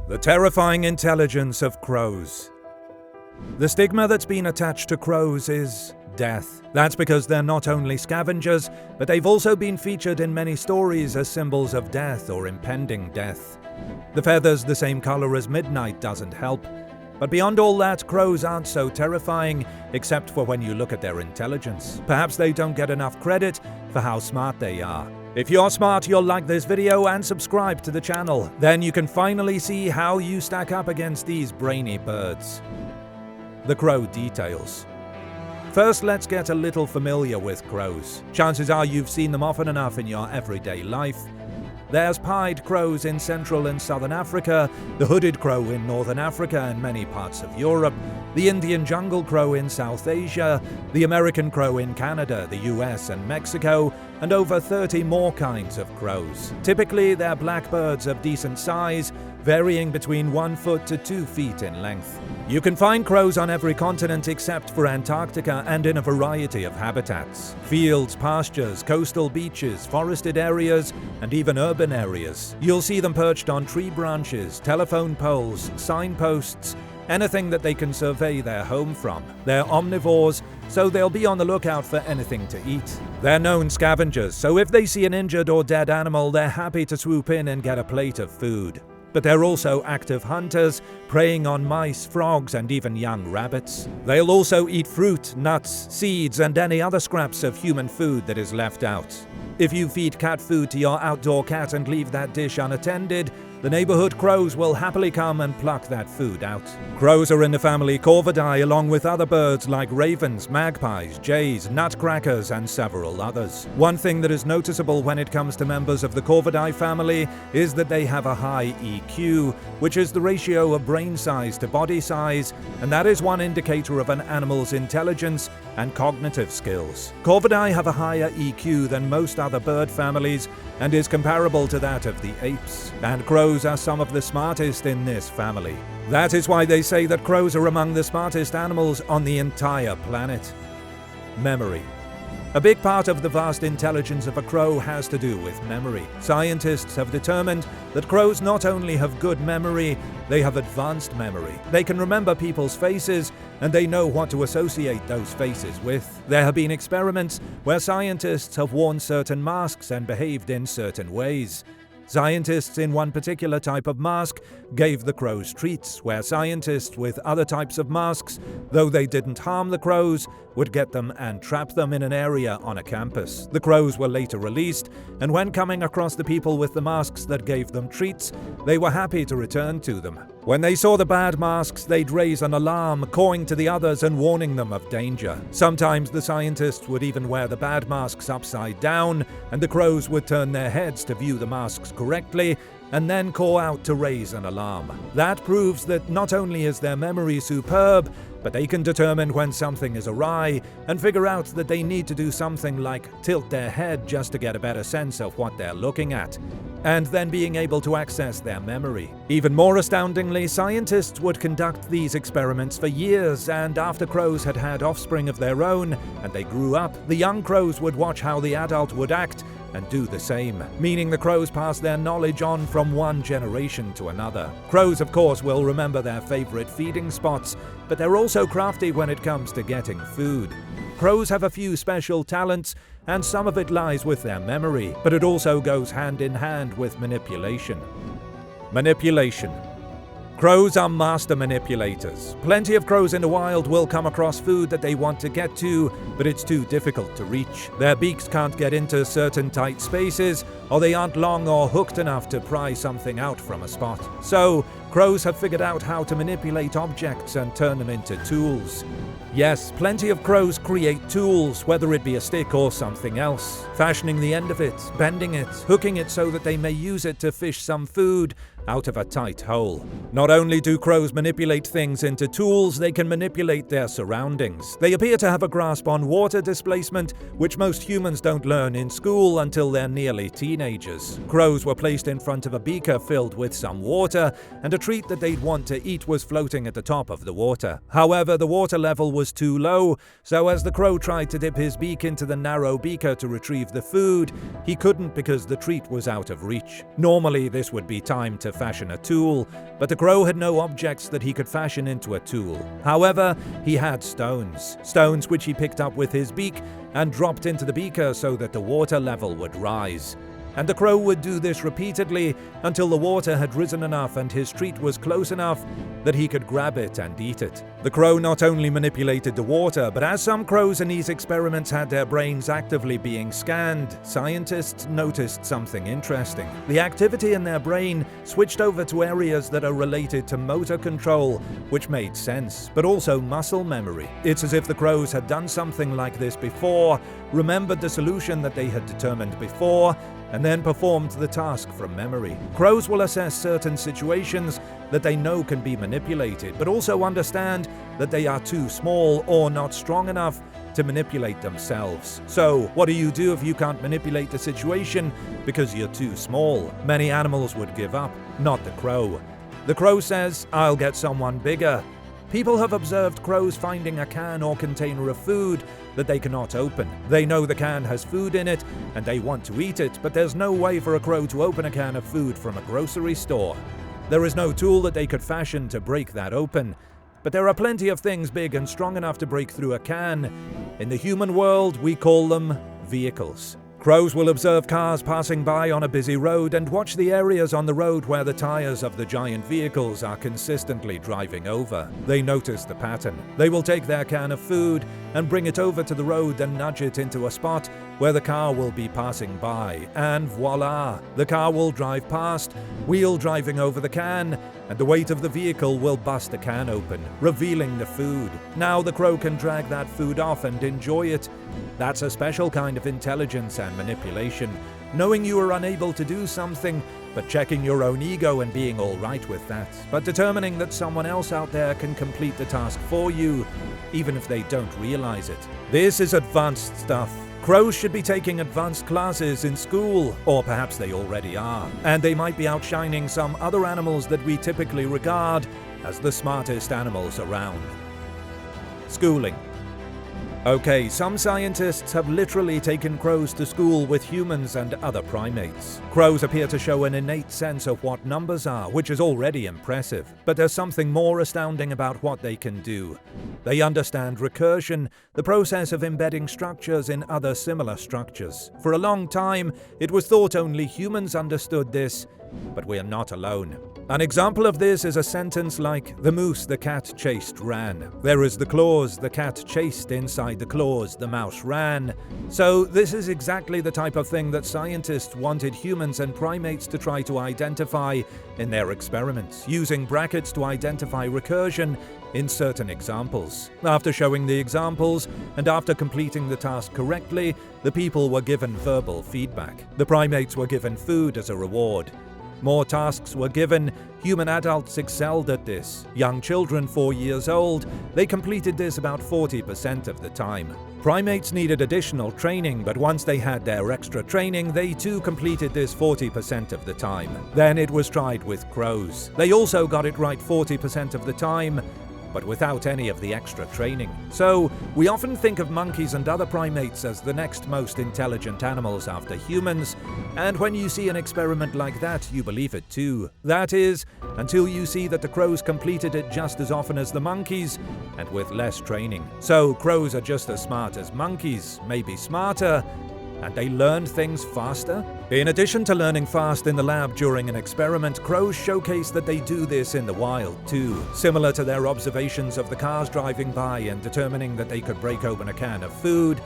The terrifying intelligence of crows. The stigma that's been attached to crows is death. That's because they're not only scavengers, but they've also been featured in many stories as symbols of death or impending death. The feathers the same color as midnight doesn't help. But beyond all that, crows aren't so terrifying, except for when you look at their intelligence. Perhaps they don't get enough credit for how smart they are. If you're smart, you'll like this video and subscribe to the channel. Then you can finally see how you stack up against these brainy birds. The crow details. First, let's get a little familiar with crows. Chances are you've seen them often enough in your everyday life. There's pied crows in Central and Southern Africa, the hooded crow in Northern Africa and many parts of Europe, the Indian jungle crow in South Asia, the American crow in Canada, the US and Mexico, and over 30 more kinds of crows. Typically, they're black birds of decent size, varying between 1 foot to 2 feet in length. You can find crows on every continent except for Antarctica and in a variety of habitats. Fields, pastures, coastal beaches, forested areas, and even urban areas. You'll see them perched on tree branches, telephone poles, signposts, anything that they can survey their home from. They're omnivores, so they'll be on the lookout for anything to eat. They're known scavengers, so if they see an injured or dead animal, they're happy to swoop in and get a plate of food. But they're also active hunters, preying on mice, frogs, and even young rabbits. They'll also eat fruit, nuts, seeds, and any other scraps of human food that is left out. If you feed cat food to your outdoor cat and leave that dish unattended, the neighborhood crows will happily come and pluck that food out. Crows are in the family Corvidae along with other birds like ravens, magpies, jays, nutcrackers, and several others. One thing that is noticeable when it comes to members of the Corvidae family is that they have a high EQ, which is the ratio of brain size to body size, and that is one indicator of an animal's intelligence and cognitive skills. Corvidae have a higher EQ than most other bird families and is comparable to that of the apes. And crows are some of the smartest in this family. That is why they say that crows are among the smartest animals on the entire planet. Memory. A big part of the vast intelligence of a crow has to do with memory. Scientists have determined that crows not only have good memory, they have advanced memory. They can remember people's faces, and they know what to associate those faces with. There have been experiments where scientists have worn certain masks and behaved in certain ways. Scientists in one particular type of mask gave the crows treats, where scientists with other types of masks, though they didn't harm the crows, would get them and trap them in an area on a campus. The crows were later released, and when coming across the people with the masks that gave them treats, they were happy to return to them. When they saw the bad masks, they'd raise an alarm, cawing to the others and warning them of danger. Sometimes the scientists would even wear the bad masks upside down, and the crows would turn their heads to view the masks correctly, and then caw out to raise an alarm. That proves that not only is their memory superb, but they can determine when something is awry and figure out that they need to do something like tilt their head just to get a better sense of what they're looking at, and then being able to access their memory. Even more astoundingly, scientists would conduct these experiments for years, and after crows had had offspring of their own and they grew up, the young crows would watch how the adult would act and do the same, meaning the crows pass their knowledge on from one generation to another. Crows, of course, will remember their favorite feeding spots, but they're also crafty when it comes to getting food. Crows have a few special talents, and some of it lies with their memory, but it also goes hand in hand with manipulation. Manipulation. Crows are master manipulators. Plenty of crows in the wild will come across food that they want to get to, but it's too difficult to reach. Their beaks can't get into certain tight spaces, or they aren't long or hooked enough to pry something out from a spot. So, crows have figured out how to manipulate objects and turn them into tools. Yes, plenty of crows create tools, whether it be a stick or something else, fashioning the end of it, bending it, hooking it so that they may use it to fish some food out of a tight hole. Not only do crows manipulate things into tools, they can manipulate their surroundings. They appear to have a grasp on water displacement, which most humans don't learn in school until they're nearly teenagers. Crows were placed in front of a beaker filled with some water, and a treat that they'd want to eat was floating at the top of the water. However, the water level was too low, so as the crow tried to dip his beak into the narrow beaker to retrieve the food, he couldn't because the treat was out of reach. Normally, this would be time to fashion a tool, but the crow had no objects that he could fashion into a tool. However, he had stones which he picked up with his beak and dropped into the beaker so that the water level would rise. And the crow would do this repeatedly until the water had risen enough and his treat was close enough that he could grab it and eat it. The crow not only manipulated the water, but as some crows in these experiments had their brains actively being scanned, scientists noticed something interesting. The activity in their brain switched over to areas that are related to motor control, which made sense, but also muscle memory. It's as if the crows had done something like this before, remembered the solution that they had determined before, and then performed the task from memory. Crows will assess certain situations that they know can be manipulated, but also understand that they are too small or not strong enough to manipulate themselves. So, what do you do if you can't manipulate the situation because you're too small? Many animals would give up, not the crow. The crow says, "I'll get someone bigger." People have observed crows finding a can or container of food that they cannot open. They know the can has food in it and they want to eat it, but there's no way for a crow to open a can of food from a grocery store. There is no tool that they could fashion to break that open. But there are plenty of things big and strong enough to break through a can. In the human world, we call them vehicles. Crows will observe cars passing by on a busy road and watch the areas on the road where the tires of the giant vehicles are consistently driving over. They notice the pattern. They will take their can of food and bring it over to the road and nudge it into a spot where the car will be passing by. And voila! The car will drive past, wheel driving over the can, and the weight of the vehicle will bust the can open, revealing the food. Now the crow can drag that food off and enjoy it. That's a special kind of intelligence and manipulation. Knowing you are unable to do something, but checking your own ego and being all right with that. But determining that someone else out there can complete the task for you, even if they don't realize it. This is advanced stuff. Crows should be taking advanced classes in school, or perhaps they already are, and they might be outshining some other animals that we typically regard as the smartest animals around. Schooling. Okay, some scientists have literally taken crows to school with humans and other primates. Crows appear to show an innate sense of what numbers are, which is already impressive. But there's something more astounding about what they can do. They understand recursion, the process of embedding structures in other similar structures. For a long time, it was thought only humans understood this, but we're not alone. An example of this is a sentence like, "The mouse the cat chased ran." There is the clause, "The cat chased inside the clause, the mouse ran." So this is exactly the type of thing that scientists wanted humans and primates to try to identify in their experiments, using brackets to identify recursion in certain examples. After showing the examples, and after completing the task correctly, the people were given verbal feedback. The primates were given food as a reward. More tasks were given. Human adults excelled at this. Young children 4 years old, they completed this about 40% of the time. Primates needed additional training, but once they had their extra training, they too completed this 40% of the time. Then it was tried with crows. They also got it right 40% of the time, but without any of the extra training. So, we often think of monkeys and other primates as the next most intelligent animals after humans, and when you see an experiment like that, you believe it too. That is, until you see that the crows completed it just as often as the monkeys, and with less training. So, crows are just as smart as monkeys, maybe smarter, and they learn things faster? In addition to learning fast in the lab during an experiment, crows showcase that they do this in the wild too. Similar to their observations of the cars driving by and determining that they could break open a can of food,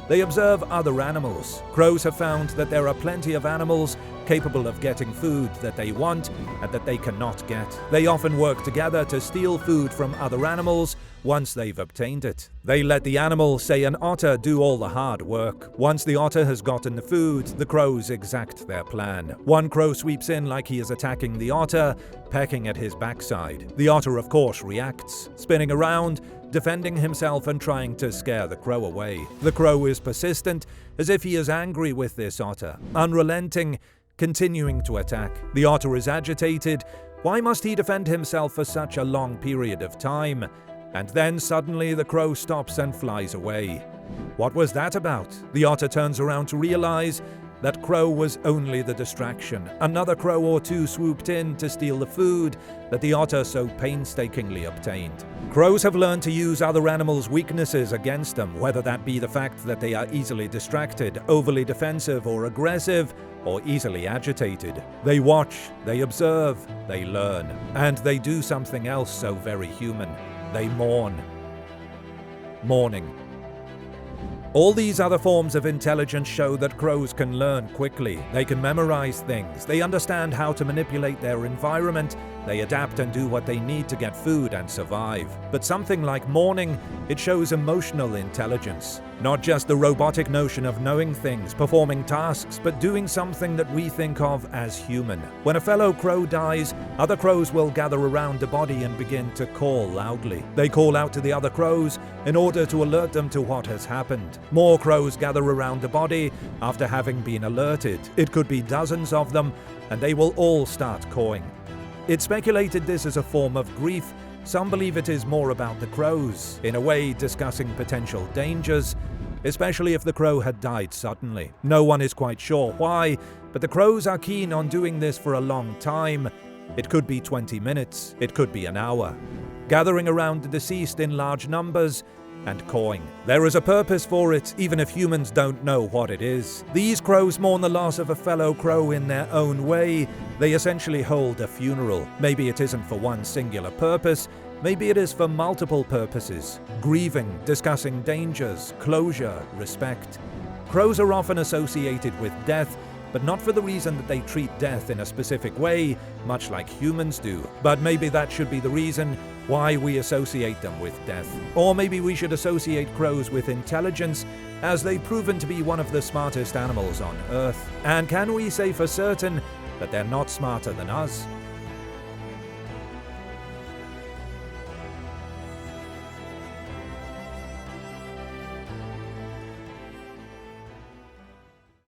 they observe other animals. Crows have found that there are plenty of animals capable of getting food that they want and that they cannot get. They often work together to steal food from other animals once they've obtained it. They let the animal, say an otter, do all the hard work. Once the otter has gotten the food, the crows exact their plan. One crow sweeps in like he is attacking the otter, pecking at his backside. The otter, of course, reacts, spinning around, defending himself and trying to scare the crow away. The crow is persistent, as if he is angry with this otter, unrelenting, continuing to attack. The otter is agitated. Why must he defend himself for such a long period of time? And then suddenly the crow stops and flies away. What was that about? The otter turns around to realize that Crow was only the distraction. Another crow or two swooped in to steal the food that the otter so painstakingly obtained. Crows have learned to use other animals' weaknesses against them, whether that be the fact that they are easily distracted, overly defensive or aggressive, or easily agitated. They watch, they observe, they learn, and they do something else so very human. They mourn. Mourning. All these other forms of intelligence show that crows can learn quickly. They can memorize things. They understand how to manipulate their environment. They adapt and do what they need to get food and survive. But something like mourning, it shows emotional intelligence. Not just the robotic notion of knowing things, performing tasks, but doing something that we think of as human. When a fellow crow dies, other crows will gather around the body and begin to call loudly. They call out to the other crows in order to alert them to what has happened. More crows gather around the body after having been alerted. It could be dozens of them, and they will all start cawing. It's speculated this is a form of grief. Some believe it is more about the crows, in a way discussing potential dangers, especially if the crow had died suddenly. No one is quite sure why, but the crows are keen on doing this for a long time. It could be 20 minutes, it could be an hour. Gathering around the deceased in large numbers and cawing. There is a purpose for it, even if humans don't know what it is. These crows mourn the loss of a fellow crow in their own way. They essentially hold a funeral. Maybe it isn't for one singular purpose, maybe it is for multiple purposes. Grieving, discussing dangers, closure, respect. Crows are often associated with death, but not for the reason that they treat death in a specific way, much like humans do. But maybe that should be the reason why we associate them with death. Or maybe we should associate crows with intelligence, as they've proven to be one of the smartest animals on Earth. And can we say for certain that they're not smarter than us?